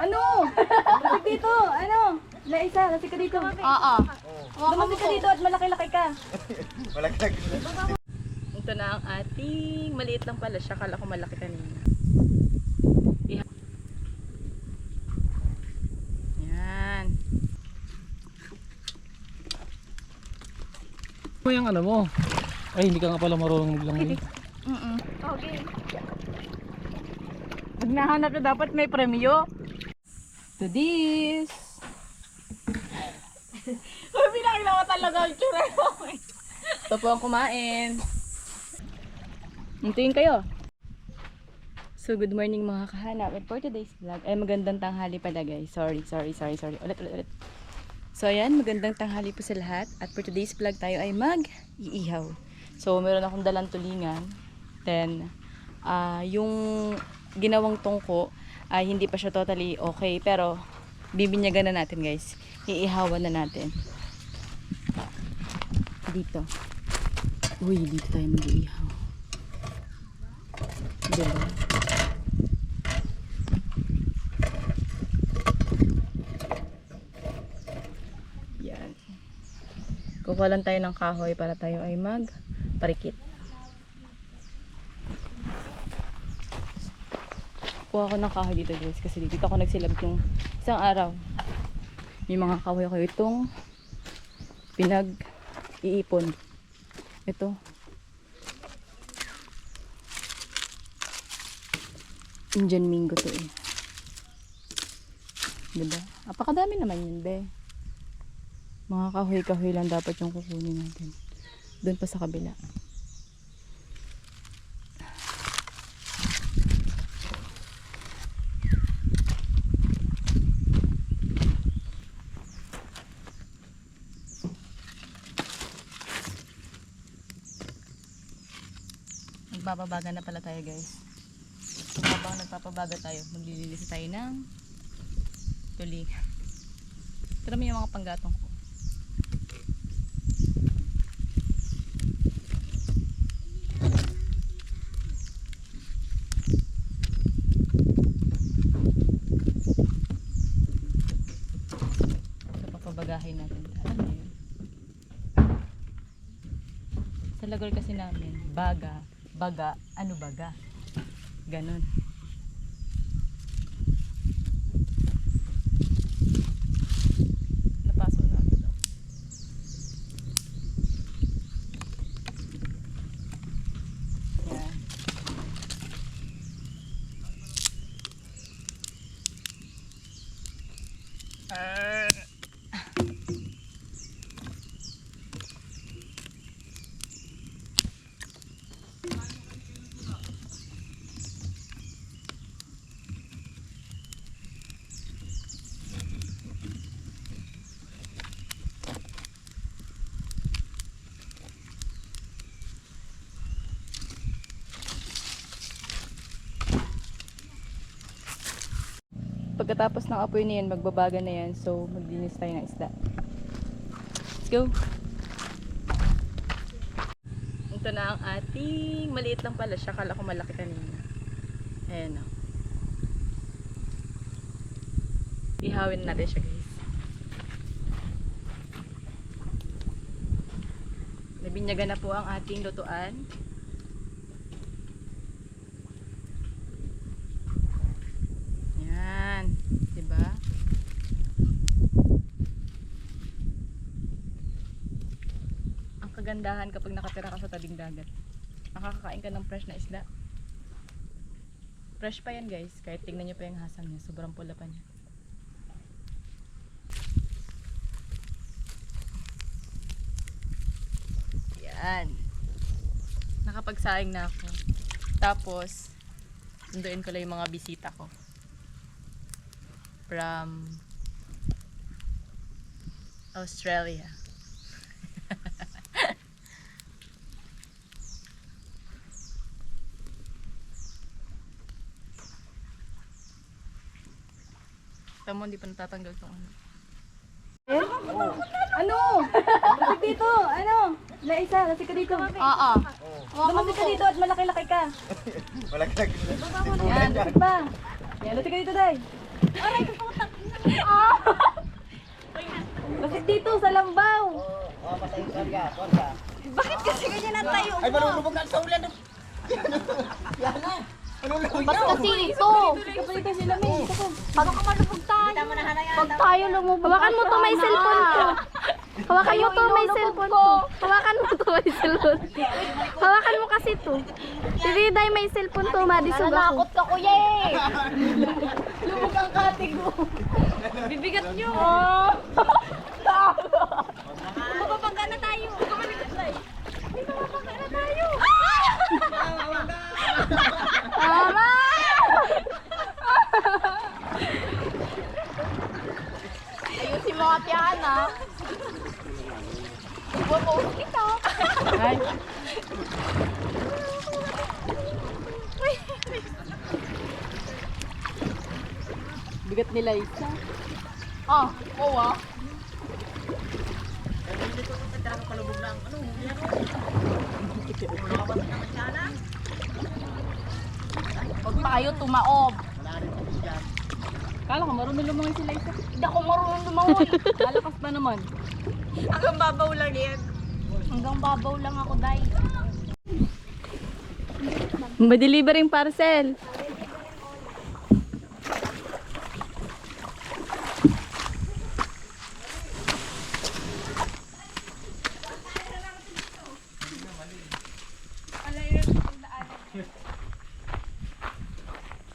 Ano? Lasik dito. Ano? Isa, lasik ka dito. Oo. Lumasik ka dito at malaki-laki ka. Malaglag. Ito na ang ating, maliit lang pala siya, kala ko malaki kanina. Yan. Ano yung ano mo? Ay, hindi ka nga pala marunong maglangoy. Okay. Pag nahanap na dapat may premyo. To this. Kung pinakilala talaga ang tsura mo. Ito po ang kumain. Hintuin kayo. So good morning mga kahanap. And for today's vlog, ay magandang tanghali pala guys. Sorry. Ulit. So ayan, magandang tanghali po sa lahat. At for today's vlog tayo ay mag-iihaw. So meron akong dalang tulingan. Then, yung ginawang tungko ay hindi pa siya totally okay. Pero bibinyagan na natin guys. Iihawan na natin. Dito. Uy, dito tayo mag-iihaw. Diba? Yan. Kukuha lang tayo ng kahoy para tayo ay magparikit. Kuha ko ng kahoy dito guys kasi dito ako nagsilab yung isang araw. May mga kahoy ako itong pinag-iipon. Ito. Indian Mingo to eh. Diba? Apakadami naman yun be. Mga kahoy-kahoy lang dapat yung kukunin natin. Doon pa sa kabila. Nagpapabaga na pala tayo guys. Habang nagpapabaga tayo, maglilinis tayo ng tulingan. Tara mo yung mga panggatong ko. So papabagahin natin. Ano yun? Sa lagor kasi namin, baga, ano baga? Ganon. Napasok na ito. Yan. Pagkatapos ng apoy na yan, magbabaga na yan. So, maglinis tayo ng isda. Let's go! Ito na ang ating, maliit lang pala siya. Kala ko malaki kanina. Ayan o. Ihawin natin siya guys. Nabinyagan na po ang ating lutuan. Diba? Ang kagandahan kapag nakatira ka sa tabing dagat, nakakakain ka ng fresh na isda. Fresh pa yan guys, kahit tingnan nyo pa yung hasang niya, sobrang pula pa niya. Yan, nakapagsaing na ako. Tapos sunduin ko lang yung mga bisita ko from Australia. Tamo, hindi pa natatanggal tong ano. Ano? Lasik dito. Ano? Lasik ka dito. Oo. Lumasik ka dito at malaki-laki ka. Malaglag. Yan, lasik pa. Yan, lasik ka dito, Day. Bakit dito sa Lambaw? Bakit kasi ganyan ang tayo Ay, malulubog na sa ulan. Yan na. Malulubog Ba't kasi ito? Kapalito sila, May. Paano ka malubog tayo? Pag tayo lumubog. Hawakan mo to, may cellphone ko. Hawakan mo to, may cellphone ko. Hawakan mo to, may cellphone. Hawakan mo kasi to. Si Riday may cellphone to, madisog ako. Nanakot ka, kuya eh. Lumog ang katig mo. Bibigat nyo. Mapapagka na tayo. Tama! Ayusin mo at yan ah. Ipo-post kita. Ay. Bigat nila isa. Ah, oo ah. Pag tayo tumaob. Kala ko marunong lumangoy sila isa. Hindi ako marunong lumangon. Lalakas pa naman. Hanggang babaw lang yan. Hanggang babaw lang ako, day. Ma-delivering parcel.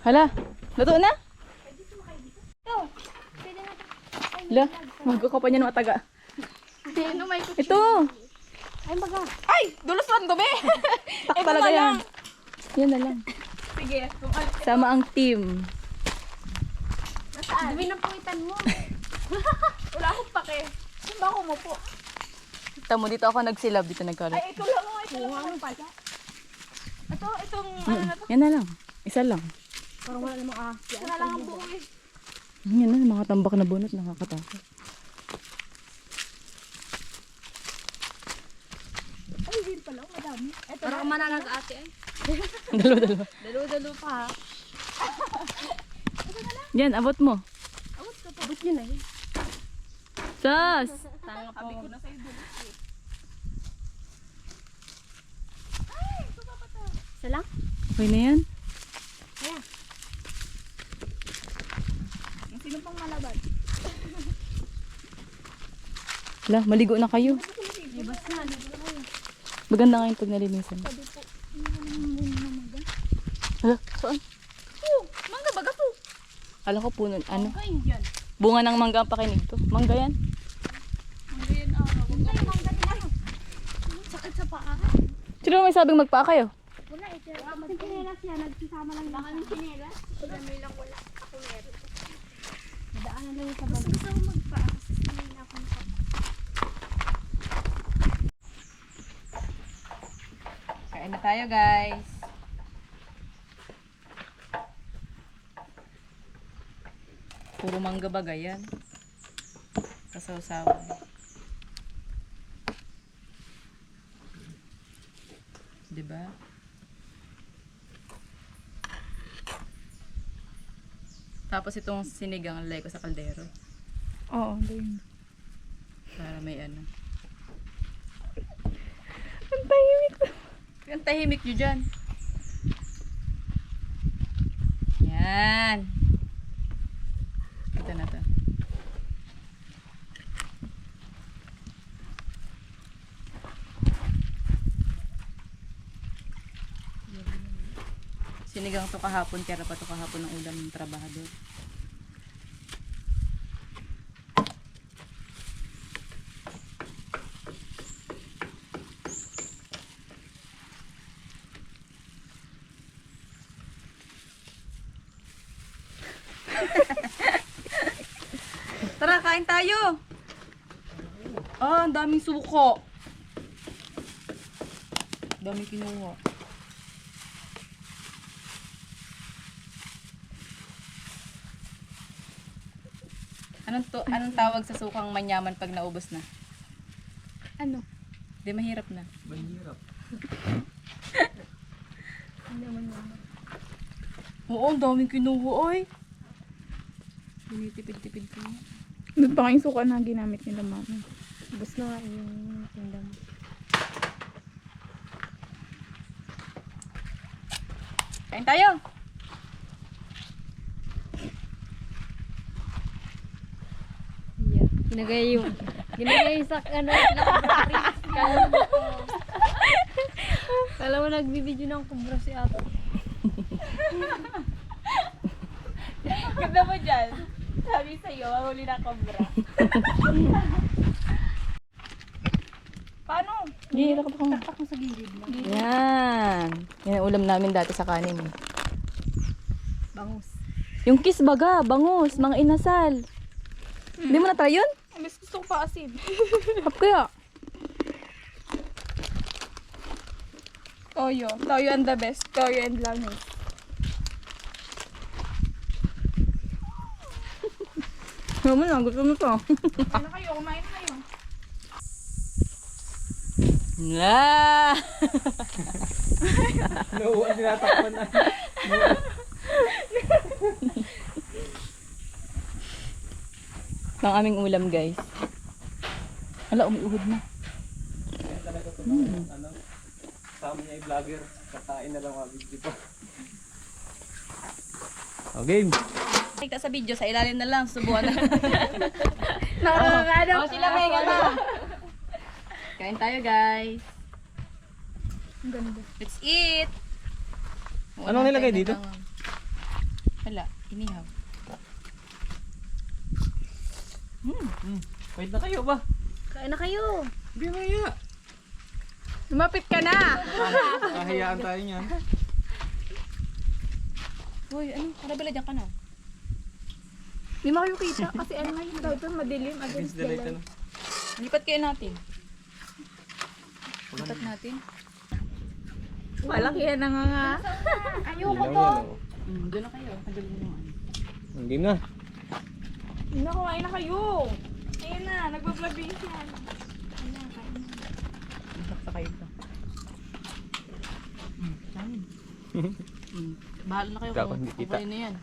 Hala, luto na? Hala, magkakaw pa niya ng mataga. Sino may Ito! Ay, baga. Ay! Dulos lang dumi! Tak talaga yan. Yan na lang. Sige. Sama ang team. Dumi ng puwitan mo. Wala akong pake. Saan ba ako mo po? Tamo, dito ako nagsilab, dito nagkalat. Ay, ito lang ako. Ito lang ako pala. Ito, itong ano na to. Yan na lang. Isa lang. Parang wala namang Ito na lang ang buo eh. Yan na, mga tambak na bunot, nakakatakot. Ay, din pala. Madami. Ito Parang mananag ate eh. Dalawa-dalawa. Dalo-dalo pa ha. Yan, abot mo. Abot nyo na eh. Sas! Tanga po. Sabi ko na sa'yo dulos eh. Isa lang? Okay na yan. Sino pang malaban? Hala, maligo na kayo. Maganda nga yung pag nalinisan. Hala, saan? Oh, mangga baga to. Kala ko puno, ano? Kain dyan. Bunga ng mangga ang pakinig to. Mangga yan. Mangga yan ah. Mangga yan. Mangga yan. Sakit sa paa. Sino may sabing magpaa kayo? Wala ito. Yung chinelas yan, nagsisama lang Baka ng chinelas. Kami lang wala. Ako meron. Daanan lang yung sabag. Gusto ko magpaa kasi sinay na ako nakapaa. Kain na tayo, guys. Puro mangga bagay yan. Kasawsawan. Diba? Tapos itong sinigang alay ko sa kaldero. Oo, doon. Para may ano. Ang tahimik to. Ang tahimik nyo dyan. Yan. Ito na to. Sinigang to kahapon, kaya pa to kahapon ng ulam ng trabahador. Tara, kain tayo. Ah, ang daming suko. Daming kinuha. Anong tawag sa sukang manyaman pag naubos na? Ano? Di mahirap na. Mahirap. Oo, ang daming kinuha, oy. Tinitipid-tipid ko. Doon pa kayong suka na ginamit nila mama. Bus na nga yung tinda mo. Kain tayo! Yeah. Ginagay yung sa ano, Kala mo nagbibideo ng kubra si ate. Ganda mo dyan. Sabi sa'yo, mahuli na kobra. Paano? Hindi, takot ako. Tapak mo sa gilid lang. Yan. Yan ang ulam namin dati sa kanin eh. Bangus. Yung kiss baga, bangus, mga inasal. Hindi mo na-try yun? Mas gusto ko pa asin. Hap kaya? Toyo. Toyo and the best. Toyo and lamis. Ano na, gusto mo to. Ano kayo? Kumain na kayo. La! Nauuan tinatakpan na. Ang aming ulam guys. Ala, umiuhod na. Ano? Sa amin ay vlogger. Kakain na lang mga video pa. Oh, game. Kita sa video, sa ilalim na lang, subuhan na. Nakakagano. Sila may gana. Kain tayo guys. Ang ganda. Let's eat! Anong nilagay dito? Wala, inihaw. Wait na kayo ba? Kain na kayo. Biyaya. Lumapit ka na. Kahayaan tayo niyan. Uy, ano? Karabala dyan ka na. Hindi mo kayo kita kasi ano nga yung dito madilim against the Delete light. na. Lipat kayo natin. Lipat natin. Malakihan na nga. Ayoko to. Doon na kayo. Kadali mo naman. Game na. Hindi na kumain na kayo. Ayun na, nagbablog din siya. Saksa kayo ito. Kain. Bahala na kayo Dapat kung hindi kita. kayo na yan.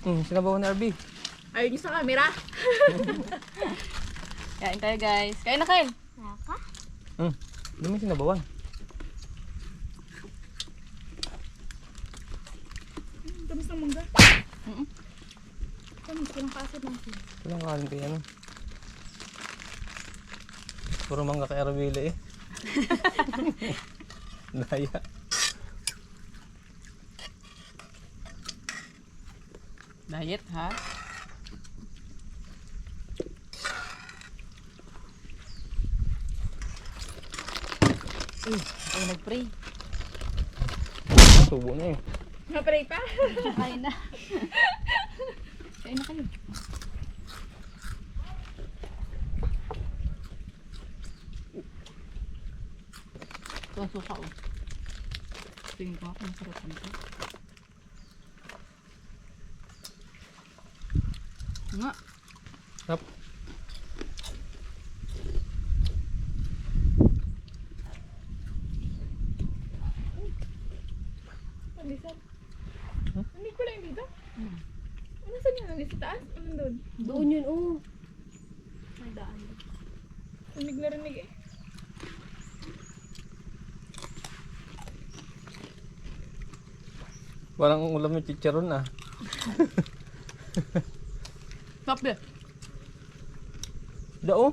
Sinabawan na RB. Ayun yung sa camera. Kain tayo guys. Kain na kain. Naka? Hindi mo sinabawan. Tamis ng mangga. Mm-mm. Tamis ko ng kasit ng sin. Walang kanin kaya ano. Puro mangga kay Arabila eh. Daya. Diet ha? Ay, nag-pray. Subo na eh. Napray pa? Kain na. Kain na kayo. Ito ang suka oh. Tingin ko ako, masarap nito. Nga. Hap. Alisan. Hindi ko lang dito. Ano saan yun? Sa taas? Ano doon? Doon yun, oh. May daan. Rinig na rinig eh. Walang ulam yung chicharon ah. Stop there. Dao.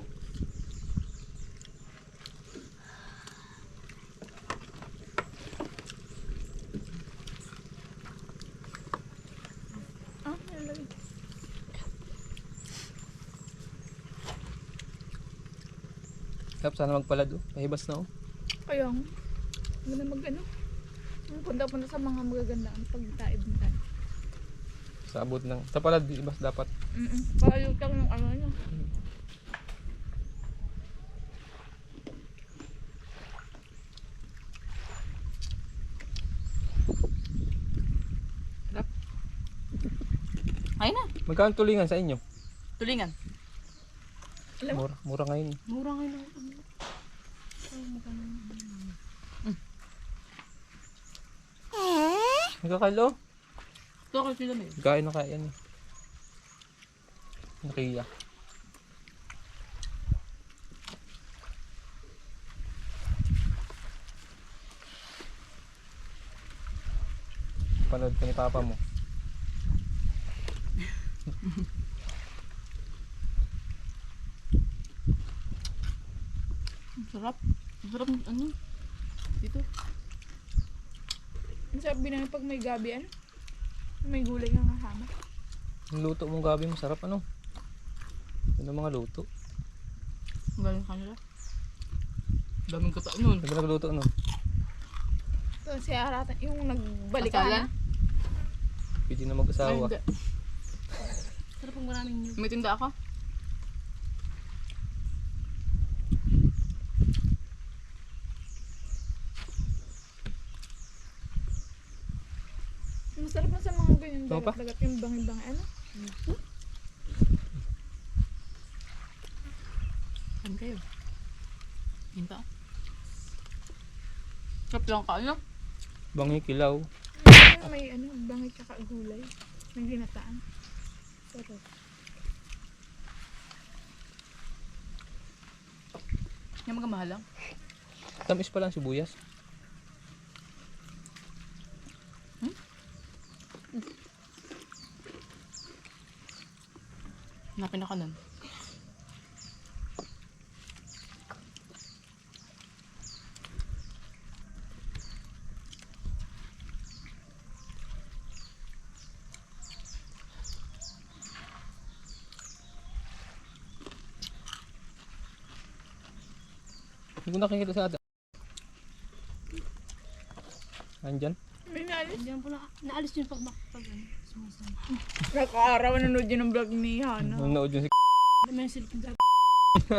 Ah, nalagay. Hap, sana magpalad oh. Pahibas na oh. Kaya nga. Hindi na mag ano. Punta-punta sa mga magagandaan pagtaib na. Sa abot ng. Sa palad, ibas dapat. Paayutang yung ano nyo. Kain na. Magkano tulingan sa inyo? Tulingan. Alam mo? Mura ngayon. Mura ngayon. Nagkakalo. Ito ako sila may. Kain na kaya yan eh. Nakiya. Panood ka ni Papa mo. Ang sarap. Ang sarap ng ano. Dito. Ang sarap naman pag may gabi, ano? May gulay nga kasama. Yung luto mong gabi masarap ano? Yun ang mga luto. Ang galing kanila. Daming kataan nun. Sabi nagluto ano? Ito si Aratan, yung nagbalik Asalan? Pwede na mag-asawa. Sarap ang maraming news. May tinda ako. Masarap na sa mga ganyan Ano pa? dagat yung bangi-bangi, ano? Saan kayo? Tinda. Sarap lang ka, ano? Bangi kilaw. May ano, bangi tsaka gulay. May ginataan. Sarap. Yung mga mahal lang. Tamis pa lang sibuyas. Hanapin ako nun. Hindi ko nakikita sa ata. Andyan? May naalis. Diyan po na, naalis yun pag ano, sumasama. Nakaaraw, nanonood yun ng vlog ni Hana. Nanonood yun si May cellphone sa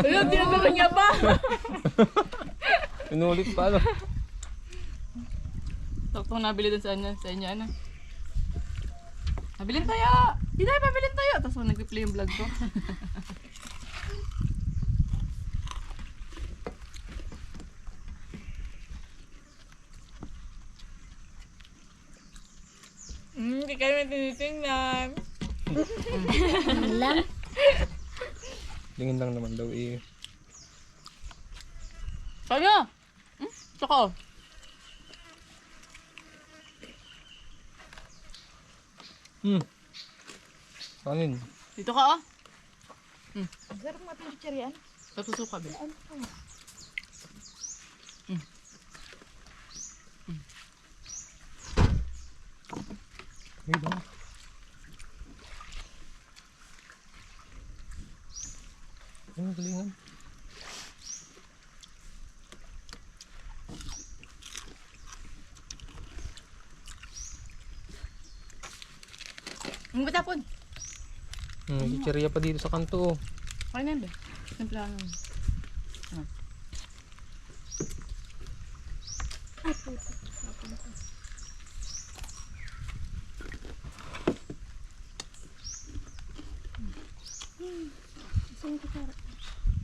Ayun, tinatawag niya pa! Inulit pa ano. Taktong nabili dun sa inyo, ano? Pabilin tayo! Hindi tayo, pabilin tayo! Tapos nag-replay yung vlog ko. Hindi kayo may tinitingnan. lang. Tingin lang naman daw eh. Kaya! Tsaka. Kanin. Dito ka, oh. Ang sarap nga itong chicharian. Tatusuka, Bel. Ay, ba? Ay, galingan. Ang batapon. Chicheria pa dito sa kanto oh. Kaya na, Bel. Simplahan mo.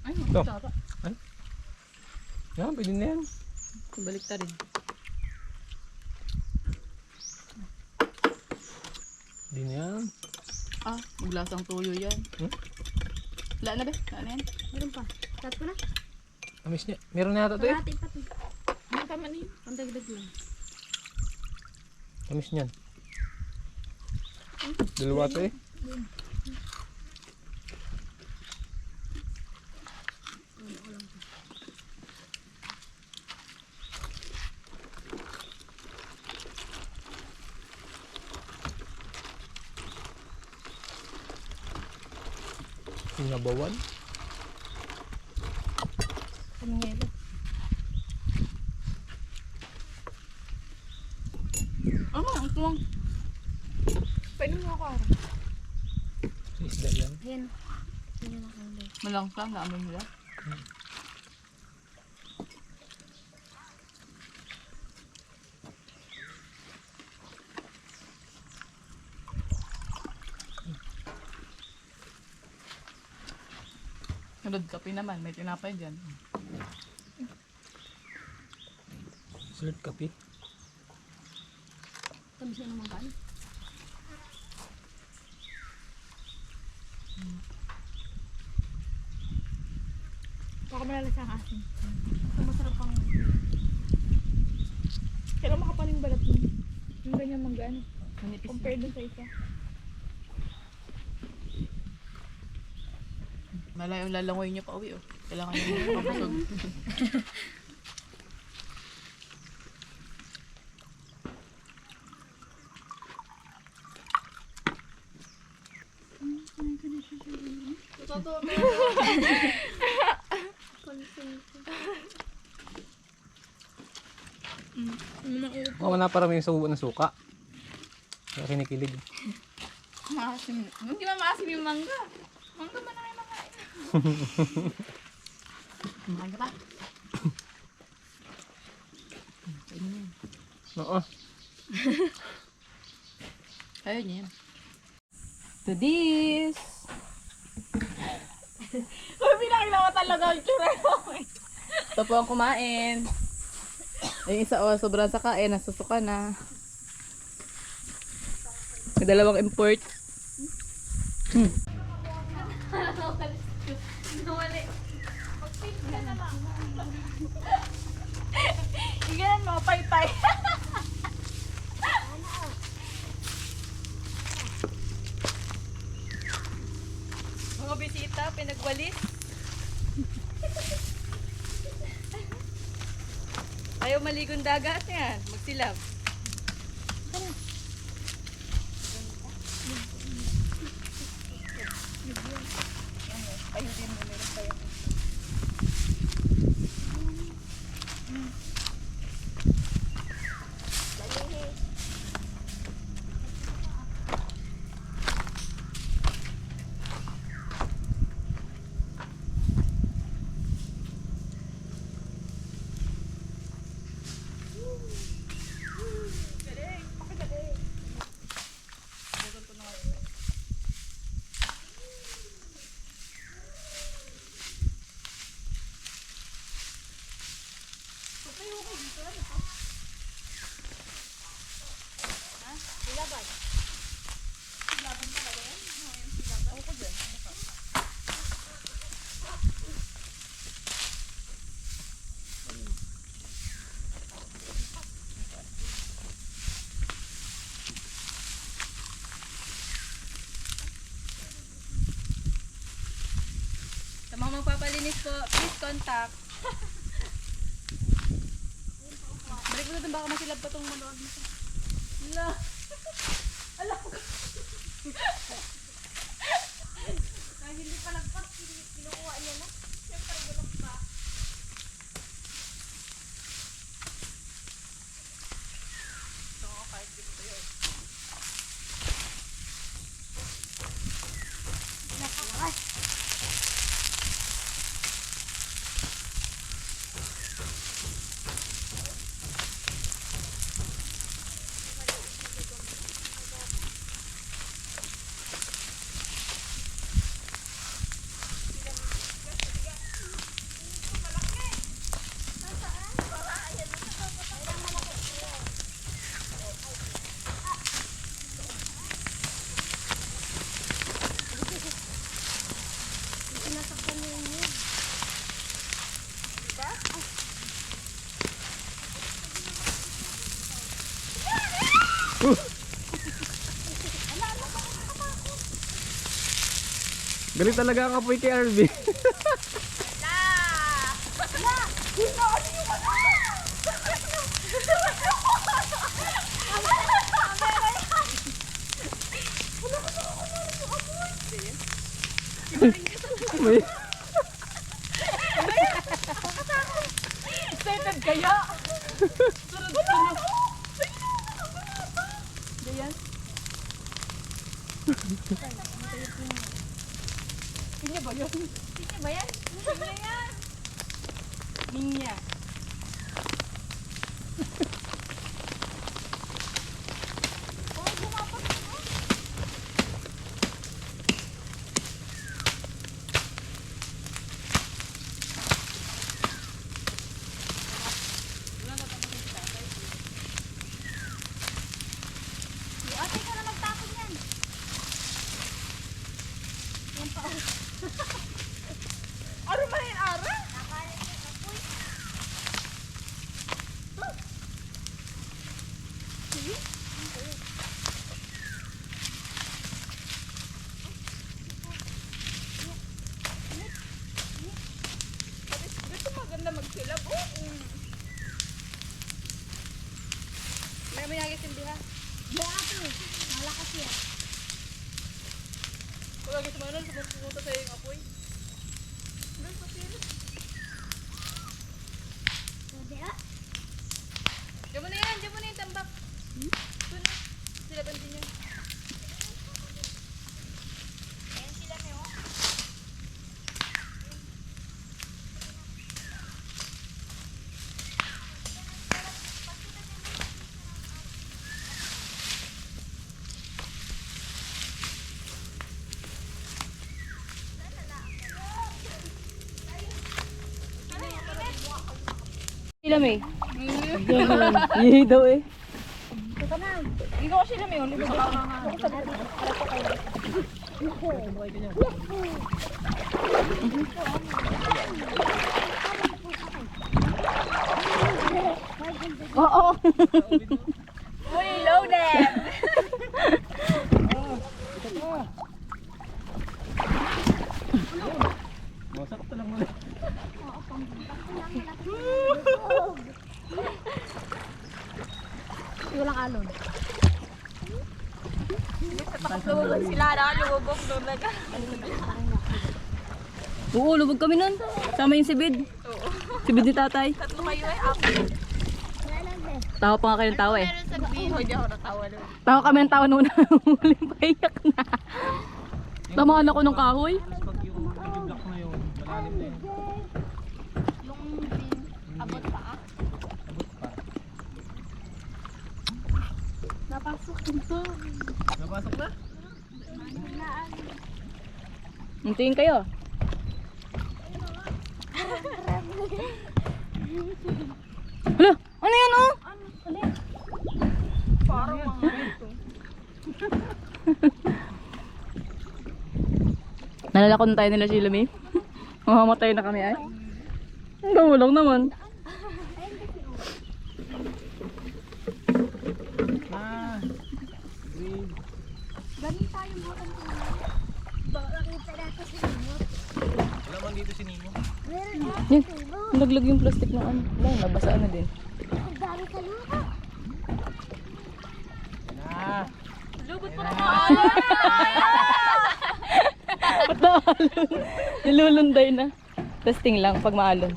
Ay, Ito. tara. Yan, pwede na yan. Balik ta rin. Pwede na yan. Ah, maglasang tuyo yan. Wala na, Bel. Wala na yan. Meron pa. Cut ko na. Amis niya. Meron na yata ito eh. Kalahati pa to. Ang tama na yun. Pantagdag lang. Amis niyan. Dalawa ito eh. Sinabawan. Kamingelo. Ano, ang tuwang. Pwede mo ako araw. Sa isda yan. Ayan. Ayan na kalay. Malangkang, naamoy nila. Sunod kape naman, may tinapay dyan. Salt kape. Tamis na naman kain. Baka malalas ang asin. Ito masarap ang... Kailan makapaning balat mo? Yung ganyan manggaan. Manipis na. Compared dun sa isa. Malayong lalangoy niyo pa uwi, oh. Kailangan niyo mapusog. Oo, na parang yung subo ng suka. Kaya kinikilig. Maasim. Hindi ba maasim yung mangga? Mangga man na may makain. Mahal pa. Oo. Ayun yan. To this. Uy, pinakita ko talaga ang tsura mo. Ito po ang kumain. Yung isa sobrang sa kain, nasusuka na. May dalawang import. Ganyan mo, pay-pay. Mga bisita, pinagwalis. Ayaw maligong dagat yan. Magsilab. Sa mga magpapalinis po, please contact. Balik mo na dun, baka masilab pa itong maluwag nito. Ala! Ala ko! Dahil hindi pa lagpas, kinukuha niya na. Siyempre, gulok pa. Ito ako kahit dito tayo eh. Napakakas! Galing talaga ang apoy kay RV. May... Excited kaya? Sunod-sunod. Diyan. Pinya ba yun? Pinya ba yan? Pinya yan. Ninya. Ate ka na magtapon yan. Ano man yung ara? Diyan mo na yan, diyan mo na yung tambak. Doon na. Sila bantin yun. Ayan sila na yun. Sila may. Yay daw eh. Hindi ko sila may ulit. Oo. Uy, loaded! Masakto lang muna. Walang alon. Lumubog sila, nakalumubog doon lang. Oo, lubog kami nun. Sama yung sibid. Sibid ni tatay. Tatlo kayo eh, apo. Tawa pa nga kayo ng tawa eh. Meron sabihin, hindi ako natawa doon. Tawa kami ng tawa noon. Huling paiyak na. Tamaan ako ng kahoy. Tapos pag yung block na yun, malalim na yun. Yung bin, abot pa ah. Abot pa. Napasok dito. Napasok na? Hintayin kayo. Hala, ano yan oh? Parang mga ito. Nalalakon tayo nila Sheila May. Mamamatay na kami ay. Ang gawa lang naman. Ah! Green. Wala man dito si Nemo. Yan, naglag yung plastic na ano. Wala, nabasaan na din. Ah! Lubot pa naman. Ba't naalon? Nilulunday na. Testing lang pag maalon.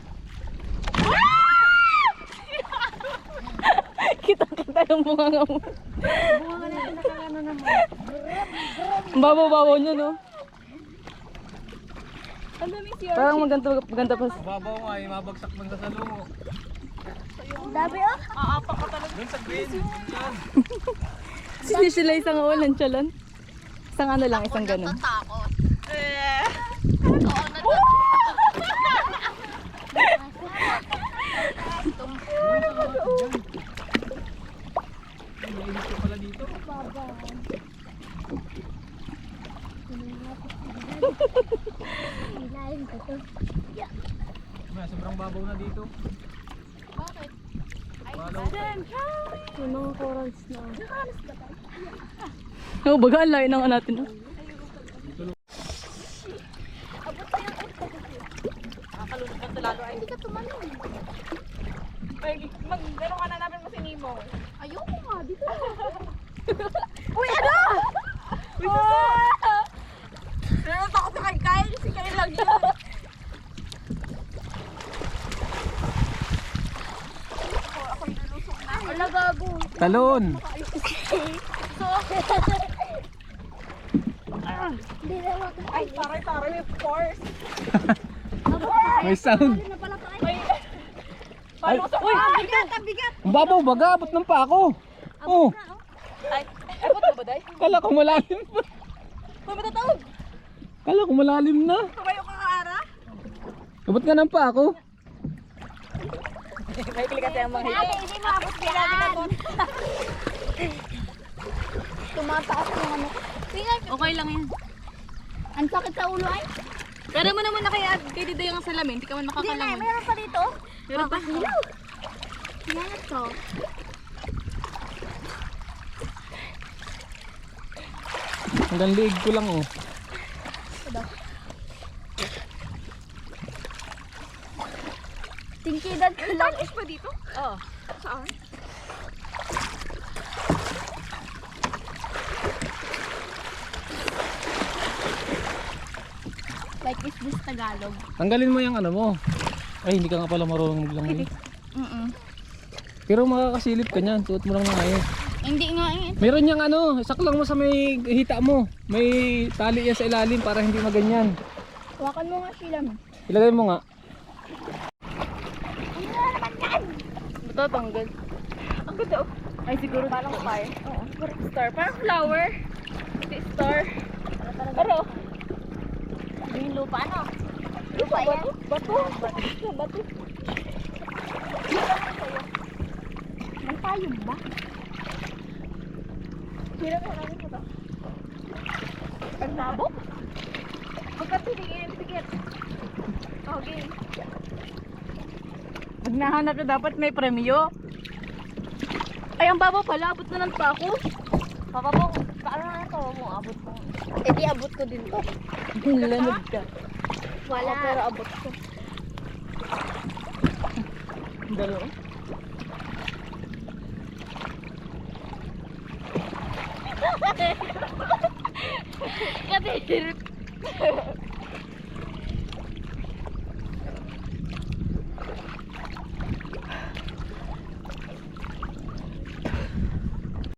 Kita-kita yung bunga mo. Ang babaw-babaw nyo, no? Ang daming siya. Parang maganda pa. Babaw nga eh, mabagsak man sa salungo. Aapak ka talaga. Doon sa green. Yan. Sili sila isang ulan, chalan. Isang ano lang, isang ganun. Takot. Mainit ko pala dito. May sobrang babaw na dito. Bakit? Babaw. May mga corals na. Oo, baga, ang layo ng natin. Oh. Nakakalunod ka lalo ay. Hindi ka tumalon. Ay, mag-gano'n ka na namin mo si Nemo. Ayoko nga, dito. Uy, ano? Uy, suso! Pero takot na kay Kyle. Si Kyle lang yun. Ako yung lulusok na. Wala gago. Talon! Hindi na ako. Ay, taray-taray may force. May sound! Na pala pa. Paano sa uy! Bigat, ang bigat! Ang babaw baga, abot ng pa ako! Oh! Ay, abot mo ba, Day? Kala ko malalim pa! Uy, matatawag! Kala ko malalim na! Tumayo ka kaara? Abot nga ng pa ako! May kili kasi ang mga Ate, hindi mo abot yan. Tumataas yung ano. Okay lang yan. Ang sakit sa ulo ay. Pero mo naman na kaya Diday ang salamin, hindi ka man Hindi na, makakalangon. meron pa dito. Meron pa? Hilaw. Yan ito. Hanggang liig ko lang oh. Tingkidan ko lang. Fish pa dito? Oo. Saan? Like, is this Tagalog? Tanggalin mo yung ano mo. Ay, hindi ka nga pala marunong maglangoy. Pero makakasilip ka niyan. Suot mo lang ng ayos. Hindi nga eh. Meron niyang ano, saklang mo sa may hita mo. May tali yan sa ilalim para hindi maganyan. Hawakan mo nga sila. Ilagay mo nga. Ito, tanggal. Ang ganda oh. Ay, siguro Parang fire. Oo. Star. Parang flower. Hindi star. Pero, Yung lupa, ano? Lupa yan. bato. Bato. May payong ba? Hirap mo namin ito. Ang sabok? Magkatingin. Sige. Okay. Pag nahanap na dapat may premyo. Ay, ang baba pala. Abot na ng pako. Papa po, paano na ito mo abot mo? Eh di abot ko din to. Nilanod ka. Wala. Pero abot ko. Dalawa. Kasi